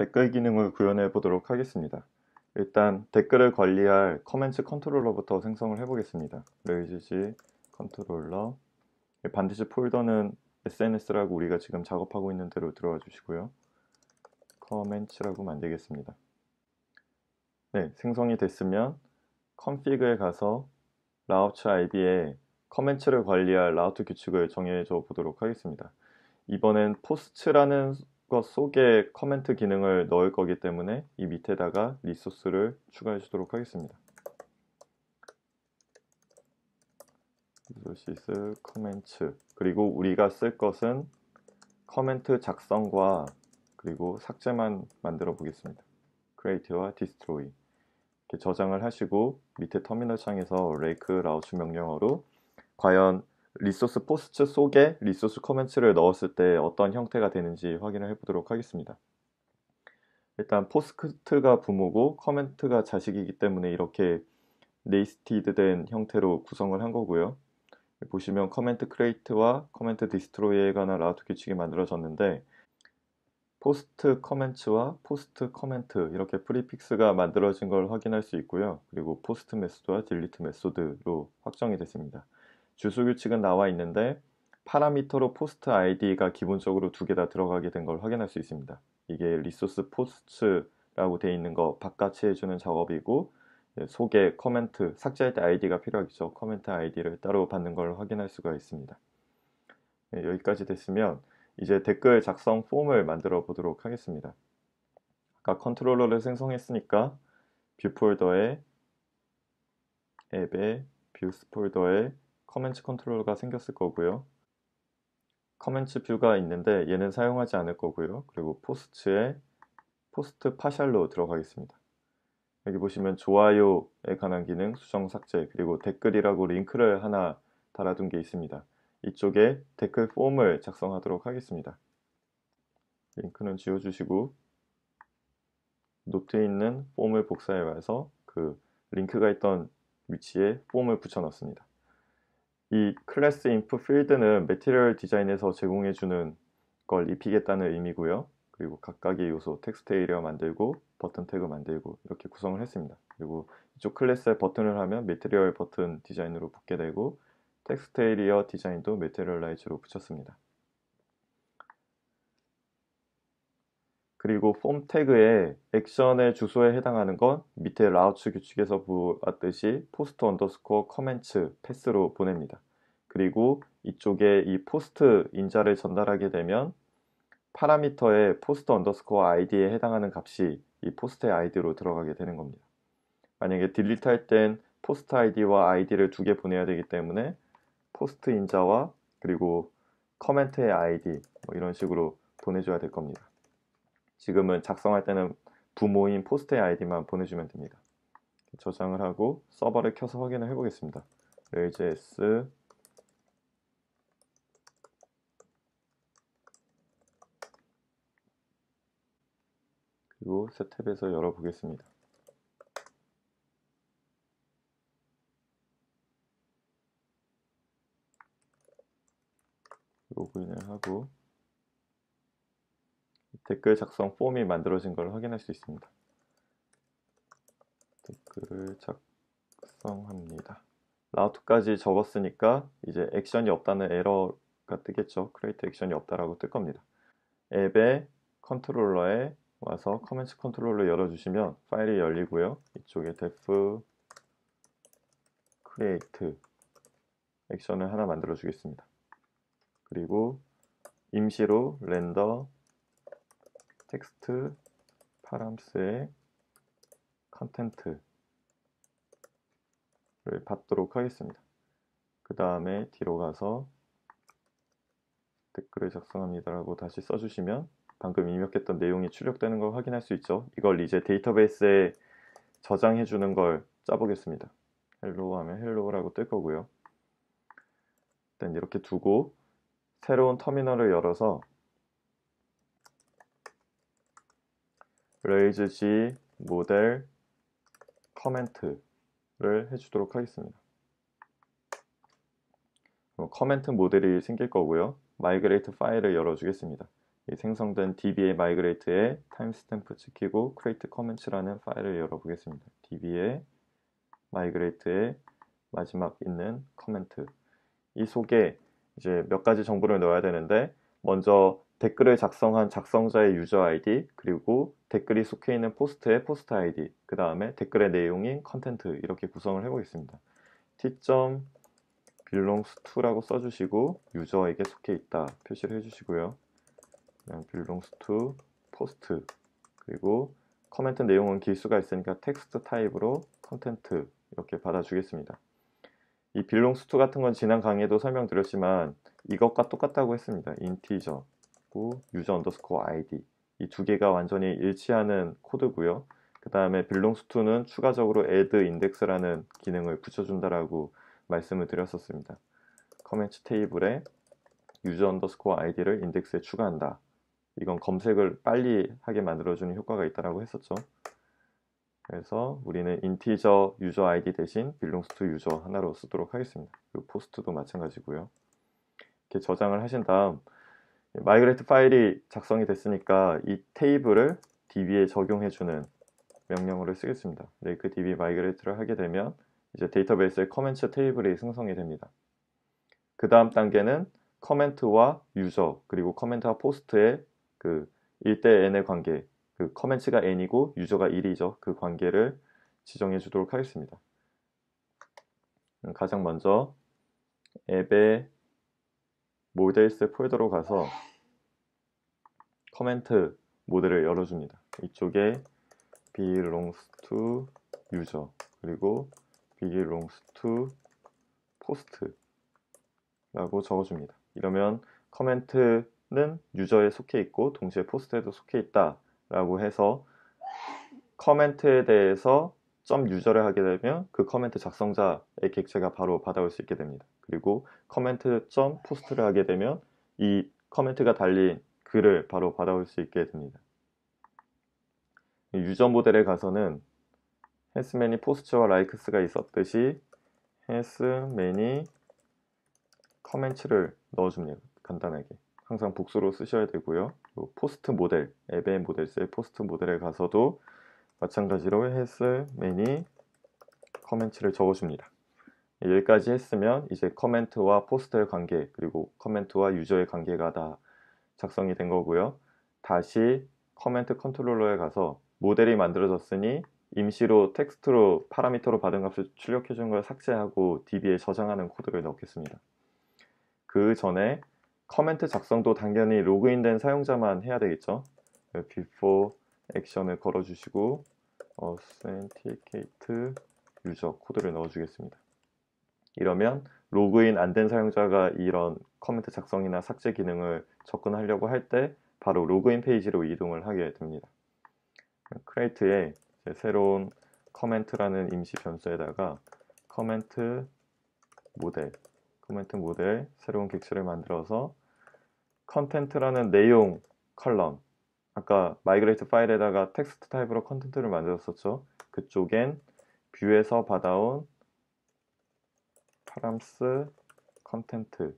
댓글 기능을 구현해 보도록 하겠습니다. 일단 댓글을 관리할 커맨드 컨트롤러부터 생성을 해 보겠습니다. 레이즈지 컨트롤러, 반드시 폴더는 SNS라고 우리가 지금 작업하고 있는 대로 들어와 주시고요. 커맨드라고 만들겠습니다. 네, 생성이 됐으면 config에 가서 라우트 IB에 커맨드를 관리할 라우트 규칙을 정해줘 보도록 하겠습니다. 이번엔 포스트라는 것 속에 커멘트 기능을 넣을 거기 때문에 이 밑에다가 리소스를 추가해 주도록 하겠습니다. 리소시스 커멘트, 그리고 우리가 쓸 것은 커멘트 작성과 그리고 삭제만 만들어 보겠습니다. create와 destroy 이렇게 저장을 하시고 밑에 터미널 창에서 rake 라우트 명령어로 과연 리소스 포스트 속에 리소스 커멘트를 넣었을 때 어떤 형태가 되는지 확인을 해보도록 하겠습니다. 일단 포스트가 부모고 커멘트가 자식이기 때문에 이렇게 네스티드 된 형태로 구성을 한 거고요. 보시면 커멘트 크리에이트와 커멘트 디스트로이에 관한 라우트 규칙이 만들어졌는데 포스트 커멘트와 포스트 커멘트 이렇게 프리픽스가 만들어진 걸 확인할 수 있고요. 그리고 포스트 메소드와 딜리트 메소드로 확정이 됐습니다. 주소 규칙은 나와 있는데 파라미터로 포스트 아이디가 기본적으로 두 개 다 들어가게 된 걸 확인할 수 있습니다. 이게 리소스 포스트라고 되어 있는 거 바깥이 해주는 작업이고 속에 커멘트, 삭제할 때 아이디가 필요하겠죠. 커멘트 아이디를 따로 받는 걸 확인할 수가 있습니다. 네, 여기까지 됐으면 이제 댓글 작성 폼을 만들어 보도록 하겠습니다. 아까 컨트롤러를 생성했으니까 뷰 폴더에 앱에 뷰스 폴더에 커멘트 컨트롤러가 생겼을 거고요. 커멘트 뷰가 있는데 얘는 사용하지 않을 거고요. 그리고 포스트에 포스트 파샬로 들어가겠습니다. 여기 보시면 좋아요에 관한 기능, 수정 삭제, 그리고 댓글이라고 링크를 하나 달아둔 게 있습니다. 이쪽에 댓글 폼을 작성하도록 하겠습니다. 링크는 지워주시고 노트에 있는 폼을 복사해 와서 그 링크가 있던 위치에 폼을 붙여 넣습니다. 이 클래스 인프 필드는 매티리얼 디자인에서 제공해주는 걸 입히겠다는 의미고요. 그리고 각각의 요소, 텍스트 에리어 만들고 버튼 태그 만들고 이렇게 구성을 했습니다. 그리고 이쪽 클래스에 버튼을 하면 매티리얼 버튼 디자인으로 붙게 되고 텍스트 에리어 디자인도 매티리얼라이즈로 붙였습니다. 그리고 폼 태그에 액션의 주소에 해당하는 건 밑에 라우트 규칙에서 보았듯이 포스트 언더스코어 커멘트 패스로 보냅니다. 그리고 이쪽에 이 포스트 인자를 전달하게 되면 파라미터의 포스트 언더스코어 아이디에 해당하는 값이 이 포스트의 아이디로 들어가게 되는 겁니다. 만약에 딜리트 할 땐 포스트 아이디와 아이디를 두 개 보내야 되기 때문에 포스트 인자와 그리고 커멘트의 아이디 뭐 이런 식으로 보내줘야 될 겁니다. 지금은 작성할 때는 부모인 포스트의 아이디만 보내주면 됩니다. 저장을 하고 서버를 켜서 확인을 해보겠습니다. rails 그리고 새 탭에서 열어보겠습니다. 로그인을 하고 댓글 작성 폼이 만들어진 걸 확인할 수 있습니다. 댓글을 작성합니다. 라우트까지 적었으니까 이제 액션이 없다는 에러가 뜨겠죠. 크리에이트 액션이 없다라고 뜰 겁니다. 앱의 컨트롤러에 와서 커맨드 컨트롤러 열어주시면 파일이 열리고요. 이쪽에 def create 액션을 하나 만들어 주겠습니다. 그리고 임시로 렌더 텍스트 파람스의 컨텐트를 받도록 하겠습니다. 그 다음에 뒤로 가서 댓글을 작성합니다라고 다시 써주시면 방금 입력했던 내용이 출력되는 걸 확인할 수 있죠. 이걸 이제 데이터베이스에 저장해 주는 걸 짜보겠습니다. 헬로 하면 헬로라고 뜰 거고요. 일단 이렇게 두고 새로운 터미널을 열어서 raise g 모델 커멘트를 해주도록 하겠습니다. 커멘트 모델이 생길 거고요. migrate 파일을 열어주겠습니다. 이 생성된 db의 migrate에 타임스탬프 찍히고 create comments라는 파일을 열어보겠습니다. db의 migrate에 마지막 있는 코멘트, 이 속에 이제 몇 가지 정보를 넣어야 되는데, 먼저 댓글을 작성한 작성자의 유저 아이디, 그리고 댓글이 속해 있는 포스트의 포스트 아이디, 그 다음에 댓글의 내용인 컨텐트, 이렇게 구성을 해보겠습니다. t.belongs to라고 써주시고 유저에게 속해 있다 표시를 해주시고요. belongs to post, 그리고 코멘트 내용은 길수가 있으니까 텍스트 타입으로 컨텐트 이렇게 받아주겠습니다. 이 belongs to 같은 건 지난 강의에도 설명드렸지만 이것과 똑같다고 했습니다. 인티저, 유저 언더스코어 id, 이 두 개가 완전히 일치하는 코드고요. 그 다음에 belongs to는 추가적으로 add index라는 기능을 붙여준다라고 말씀을 드렸었습니다. 커맨트 테이블에 유저 언더스코어 id를 인덱스에 추가한다. 이건 검색을 빨리 하게 만들어주는 효과가 있다고 했었죠. 그래서 우리는 인티저 유저 아이디 대신 belongs to 유저 하나로 쓰도록 하겠습니다. 그리고 포스트도 마찬가지고요. 이렇게 저장을 하신 다음 마이그레이트 파일이 작성이 됐으니까 이 테이블을 db에 적용해주는 명령어를 쓰겠습니다. make db migrate를 하게 되면 이제 데이터베이스에 커멘트 테이블이 생성이 됩니다. 그 다음 단계는 커멘트와 유저, 그리고 커멘트와 포스트의 그 1대 n의 관계, 그 커멘트가 n이고 유저가 1이죠. 그 관계를 지정해 주도록 하겠습니다. 가장 먼저 앱의 모델스 폴더로 가서 커멘트 모델을 열어줍니다. 이쪽에 belongs to user, 그리고 belongs to post 라고 적어줍니다. 이러면 커멘트는 유저에 속해 있고 동시에 포스트에도 속해 있다 라고 해서 커멘트에 대해서 .user를 하게 되면 그 커멘트 작성자의 객체가 바로 받아올 수 있게 됩니다. 그리고 커멘트 .post를 하게 되면 이 커멘트가 달린 글을 바로 받아올 수 있게 됩니다. 유저 모델에 가서는 has many posts와 likes가 있었듯이 has many comments를 넣어줍니다. 간단하게 항상 복수로 쓰셔야 되고요. 포스트 모델, 앱의 모델스의 포스트 모델에 가서도 마찬가지로 has many comments를 적어줍니다. 여기까지 했으면 이제 커멘트와 포스트의 관계, 그리고 커멘트와 유저의 관계가 다 작성이 된 거고요. 다시 커멘트 컨트롤러에 가서 모델이 만들어졌으니 임시로 텍스트로 파라미터로 받은 값을 출력해 준 걸 삭제하고 db에 저장하는 코드를 넣겠습니다. 그 전에 커멘트 작성도 당연히 로그인된 사용자만 해야 되겠죠. before 액션을 걸어주시고 authenticate user 코드를 넣어주겠습니다. 이러면 로그인 안 된 사용자가 이런 커멘트 작성이나 삭제 기능을 접근하려고 할 때 바로 로그인 페이지로 이동을 하게 됩니다. create에 새로운 커멘트라는 임시 변수에다가 커멘트 모델 새로운 객체를 만들어서 컨텐트라는 내용 컬럼, 아까 마이그레이트 파일에다가 텍스트 타입으로 컨텐트를 만들었었죠. 그쪽엔 뷰에서 받아온 파람스 컨텐트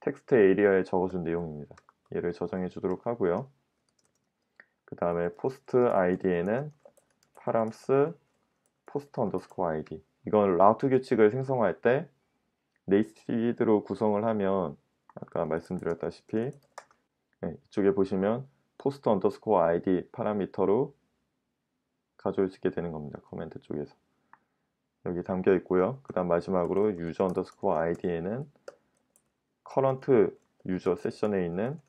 텍스트 에리어에 적어준 내용입니다. 얘를 저장해 주도록 하고요. 그 다음에 포스트 아이디에는 파람스 포스트 언더스코어 아이디, 이건 라우트 규칙을 생성할 때 네이티드로 구성을 하면 아까 말씀드렸다시피 이쪽에 보시면 포스트 언더스코어 아이디 파라미터로 가져올 수 있게 되는 겁니다. 커멘트 쪽에서 여기 담겨 있고요. 그 다음 마지막으로 유저 언더스코어 아이디에는 커런트 유저 세션에 있는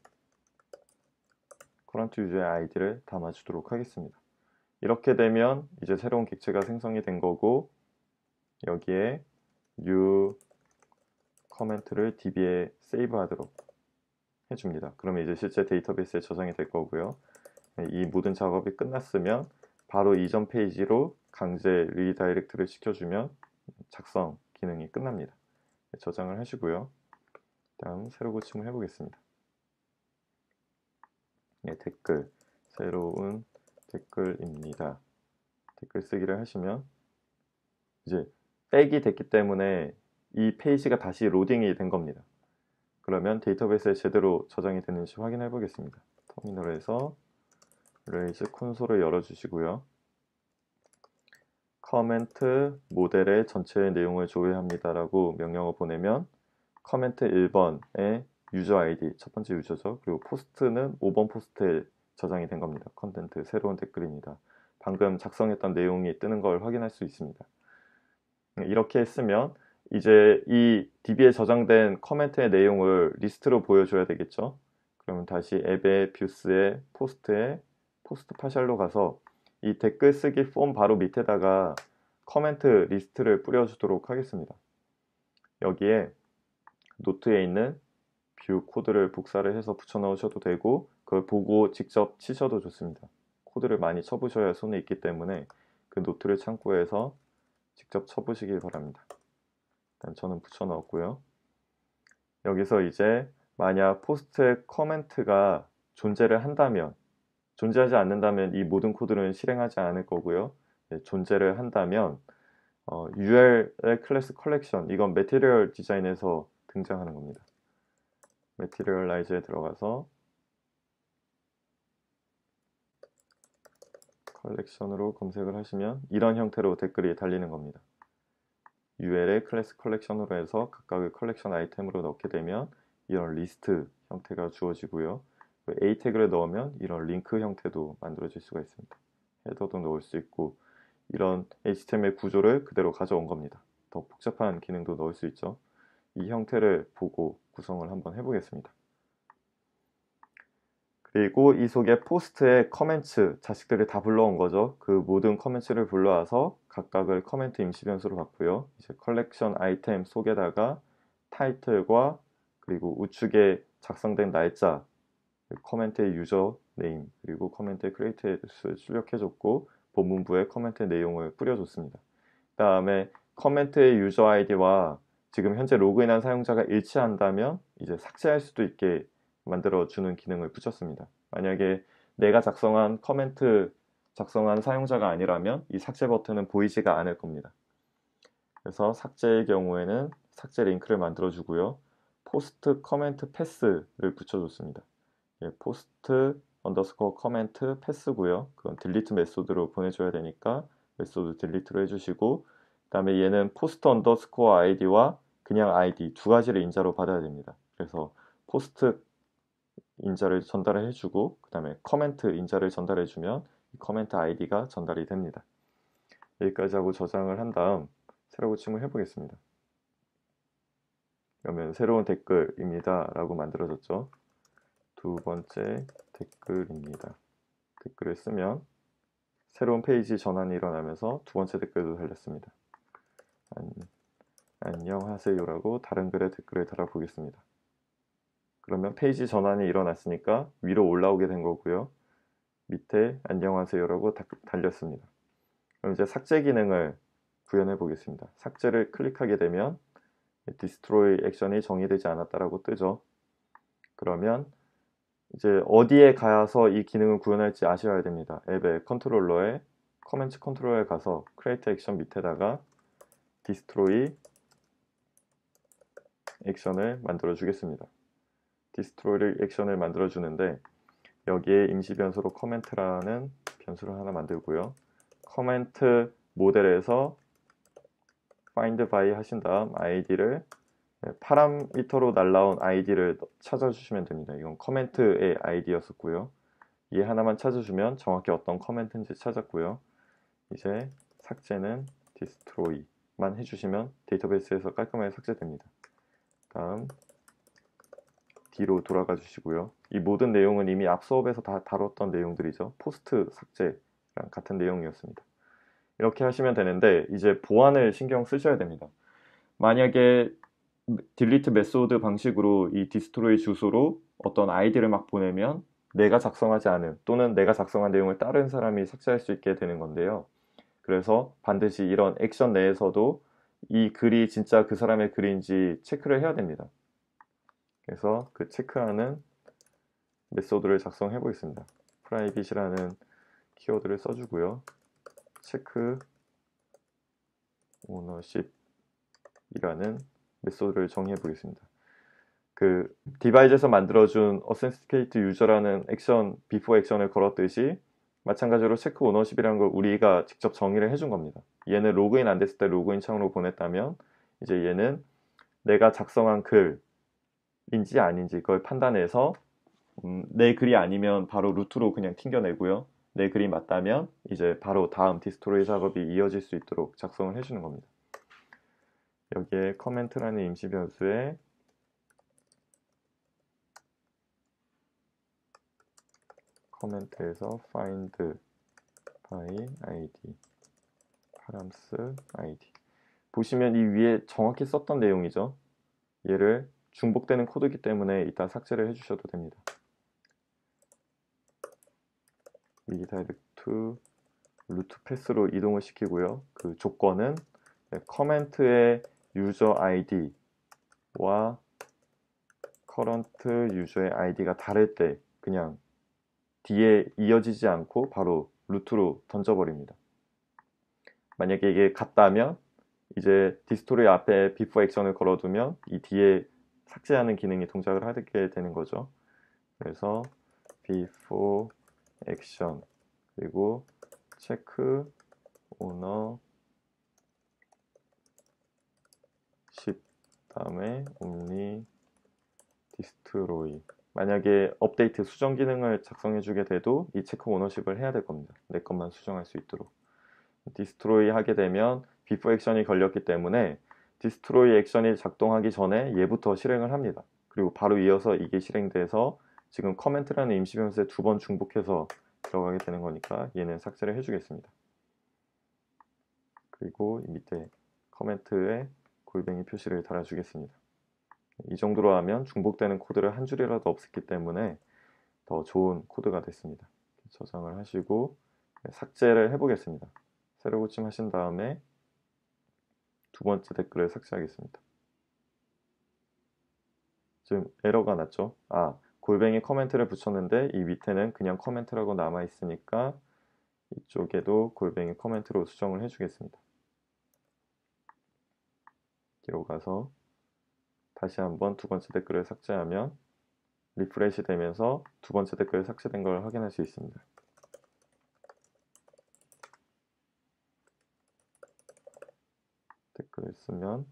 커런트 유저의 아이디를 담아주도록 하겠습니다. 이렇게 되면 이제 새로운 객체가 생성이 된 거고, 여기에 new 커멘트를 db에 세이브하도록 해줍니다. 그러면 이제 실제 데이터베이스에 저장이 될 거고요. 이 모든 작업이 끝났으면 바로 이전 페이지로 강제 리다이렉트를 시켜주면 작성 기능이 끝납니다. 저장을 하시고요. 다음 새로 고침을 해보겠습니다. 댓글, 새로운 댓글입니다. 댓글 쓰기를 하시면 이제 백이 됐기 때문에 이 페이지가 다시 로딩이 된 겁니다. 그러면 데이터베이스에 제대로 저장이 됐는지 확인해 보겠습니다. 터미널에서 레이즈 콘솔을 열어주시고요. 커멘트 모델의 전체 내용을 조회합니다 라고 명령어 보내면 커멘트 1번에 유저 아이디, 첫 번째 유저죠. 그리고 포스트는 5번 포스트에 저장이 된 겁니다. 컨텐트, 새로운 댓글입니다. 방금 작성했던 내용이 뜨는 걸 확인할 수 있습니다. 이렇게 했으면 이제 이 DB에 저장된 커멘트의 내용을 리스트로 보여줘야 되겠죠. 그러면 다시 앱의 뷰스의 포스트에 포스트 파셜로 가서 이 댓글 쓰기 폼 바로 밑에다가 커멘트 리스트를 뿌려주도록 하겠습니다. 여기에 노트에 있는 뷰 코드를 복사를 해서 붙여 넣으셔도 되고 그걸 보고 직접 치셔도 좋습니다. 코드를 많이 쳐보셔야 손에 있기 때문에 그 노트를 참고해서 직접 쳐보시길 바랍니다. 일단 저는 붙여 넣었고요. 여기서 이제 만약 포스트에 커멘트가 존재를 한다면, 존재하지 않는다면 이 모든 코드는 실행하지 않을 거고요. 존재를 한다면 URL 클래스 컬렉션, 이건 매티리얼 디자인에서 등장하는 겁니다. 매티리얼라이즈에 들어가서 컬렉션으로 검색을 하시면 이런 형태로 댓글이 달리는 겁니다. UL의 클래스 컬렉션으로 해서 각각의 컬렉션 아이템으로 넣게 되면 이런 리스트 형태가 주어지고요. A 태그를 넣으면 이런 링크 형태도 만들어질 수가 있습니다. 헤더도 넣을 수 있고 이런 HTML 구조를 그대로 가져온 겁니다. 더 복잡한 기능도 넣을 수 있죠. 이 형태를 보고 구성을 한번 해보겠습니다. 그리고 이 속에 포스트에 커멘트 자식들을 다 불러온 거죠. 그 모든 커멘트를 불러와서 각각을 커멘트 임시 변수로 바꾸요. 이제 컬렉션 아이템 속에다가 타이틀과 그리고 우측에 작성된 날짜, 커멘트의 유저 네임, 그리고 커멘트의 크리에이터를 출력해줬고 본문부에 커멘트의 내용을 뿌려줬습니다. 그 다음에 커멘트의 유저 아이디와 지금 현재 로그인한 사용자가 일치한다면 이제 삭제할 수도 있게 만들어주는 기능을 붙였습니다. 만약에 내가 작성한 커멘트 작성한 사용자가 아니라면 이 삭제 버튼은 보이지가 않을 겁니다. 그래서 삭제의 경우에는 삭제 링크를 만들어 주고요. 포스트 커멘트 패스를 붙여줬습니다. 포스트 언더스코어 커멘트 패스고요. 그건 딜리트 메소드로 보내줘야 되니까 메소드 딜리트로 해주시고 그 다음에 얘는 포스트 언더스코어 아이디와 그냥 아이디 두 가지를 인자로 받아야 됩니다. 그래서 포스트 인자를 전달을 해주고 그 다음에 커멘트 인자를 전달해주면 이 커멘트 아이디가 전달이 됩니다. 여기까지 하고 저장을 한 다음 새로 고침을 해보겠습니다. 그러면 새로운 댓글입니다 라고 만들어졌죠. 두 번째 댓글입니다. 댓글을 쓰면 새로운 페이지 전환이 일어나면서 두 번째 댓글도 달렸습니다. 안녕하세요 라고 다른 글에 댓글을 달아보겠습니다. 그러면 페이지 전환이 일어났으니까 위로 올라오게 된 거고요. 밑에 안녕하세요 라고 달렸습니다. 그럼 이제 삭제 기능을 구현해 보겠습니다. 삭제를 클릭하게 되면 디스트로이 액션이 정의되지 않았다라고 뜨죠. 그러면 이제 어디에 가서 이 기능을 구현할지 아셔야 됩니다. 앱의 컨트롤러에 커맨드 컨트롤러에 가서 크리에이트 액션 밑에다가 디스트로이 액션을 만들어 주겠습니다. 디스트로이 액션을 만들어 주는데 여기에 임시 변수로 커멘트라는 변수를 하나 만들고요. 커멘트 모델에서 find by 하신 다음 id를 파라미터로 날라온 id를 찾아주시면 됩니다. 이건 커멘트의 id였었고요. 이 하나만 찾아주면 정확히 어떤 커멘트인지 찾았고요. 이제 삭제는 destroy만 해주시면 데이터베이스에서 깔끔하게 삭제됩니다. 다음 뒤로 돌아가 주시고요. 이 모든 내용은 이미 앞 수업에서 다 다뤘던 내용들이죠. 포스트 삭제랑 같은 내용이었습니다. 이렇게 하시면 되는데 이제 보안을 신경 쓰셔야 됩니다. 만약에 딜리트 메소드 방식으로 이 디스트로이 주소로 어떤 아이디를 막 보내면 내가 작성하지 않은 또는 내가 작성한 내용을 다른 사람이 삭제할 수 있게 되는 건데요. 그래서 반드시 이런 액션 내에서도 이 글이 진짜 그 사람의 글인지 체크를 해야 됩니다. 그래서 그 체크하는 메소드를 작성해 보겠습니다. private이라는 키워드를 써주고요. 체크 ownership 이라는 메소드를 정의해 보겠습니다. 그 디바이스에서 만들어준 authenticated user라는 액션, before 액션을 걸었듯이 마찬가지로 체크 오너십이라는 걸 우리가 직접 정의를 해준 겁니다. 얘는 로그인 안 됐을 때 로그인 창으로 보냈다면 이제 얘는 내가 작성한 글인지 아닌지 그걸 판단해서 내 글이 아니면 바로 루트로 그냥 튕겨내고요. 내 글이 맞다면 이제 바로 다음 디스트로이 작업이 이어질 수 있도록 작성을 해주는 겁니다. 여기에 커멘트라는 임시 변수에 커멘트에서 find by id params id 보시면 이 위에 정확히 썼던 내용이죠. 얘를 중복되는 코드이기 때문에 이따 삭제를 해주셔도 됩니다. redirect 루트 패스로 이동을 시키고요. 그 조건은 커멘트의 유저 id와 커런트 유저의 id가 다를 때 그냥 뒤에 이어지지 않고 바로 루트로 던져버립니다. 만약에 이게 같다면 이제 디스토리 앞에 before 액션을 걸어두면 이 뒤에 삭제하는 기능이 동작을 하게 되는 거죠. 그래서 before 액션 그리고 체크 오너십 다음에 only destroy 만약에 업데이트 수정 기능을 작성해 주게 돼도 이 체크 오너십을 해야 될 겁니다. 내 것만 수정할 수 있도록 디스트로이 하게 되면 before 액션이 걸렸기 때문에 디스트로이 액션이 작동하기 전에 얘부터 실행을 합니다. 그리고 바로 이어서 이게 실행돼서 지금 커멘트라는 임시 변수에 2번 중복해서 들어가게 되는 거니까 얘는 삭제를 해주겠습니다. 그리고 이 밑에 커멘트에 골뱅이 표시를 달아주겠습니다. 이 정도로 하면 중복되는 코드를 한 줄이라도 없앴기 때문에 더 좋은 코드가 됐습니다. 저장을 하시고 삭제를 해보겠습니다. 새로 고침하신 다음에 두 번째 댓글을 삭제하겠습니다. 지금 에러가 났죠? 골뱅이 커멘트를 붙였는데 이 밑에는 그냥 커멘트라고 남아 있으니까 이쪽에도 골뱅이 커멘트로 수정을 해주겠습니다. 뒤로 가서 다시 한번 두 번째 댓글을 삭제하면 리프레시 되면서 두 번째 댓글이 삭제된 걸 확인할 수 있습니다. 댓글을 쓰면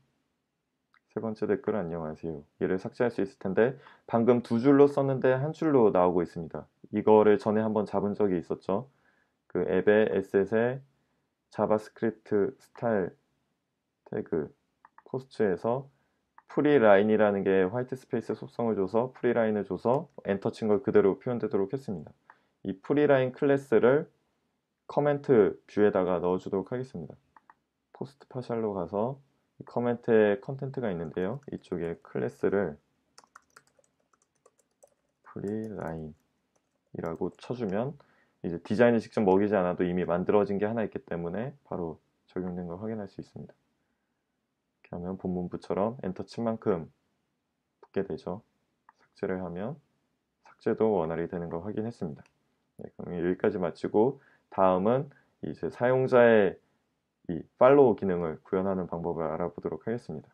세 번째 댓글 안녕하세요. 얘를 삭제할 수 있을 텐데 방금 2줄로 썼는데 한 줄로 나오고 있습니다. 이거를 전에 한번 잡은 적이 있었죠. 그 앱의 에셋의 자바스크립트 스타일 태그 포스트에서 프리라인이라는 게 화이트 스페이스 속성을 줘서 프리라인을 줘서 엔터 친 걸 그대로 표현되도록 했습니다. 이 프리라인 클래스를 커멘트 뷰에다가 넣어주도록 하겠습니다. 포스트 파샬로 가서 커멘트에 컨텐트가 있는데요. 이쪽에 클래스를 프리라인이라고 쳐주면 이제 디자인을 직접 먹이지 않아도 이미 만들어진 게 하나 있기 때문에 바로 적용된 걸 확인할 수 있습니다. 이렇게 하면 본문부처럼 엔터 친 만큼 붙게 되죠. 삭제를 하면 삭제도 원활히 되는 걸 확인했습니다. 네, 그럼 여기까지 마치고 다음은 이제 사용자의 이 팔로우 기능을 구현하는 방법을 알아보도록 하겠습니다.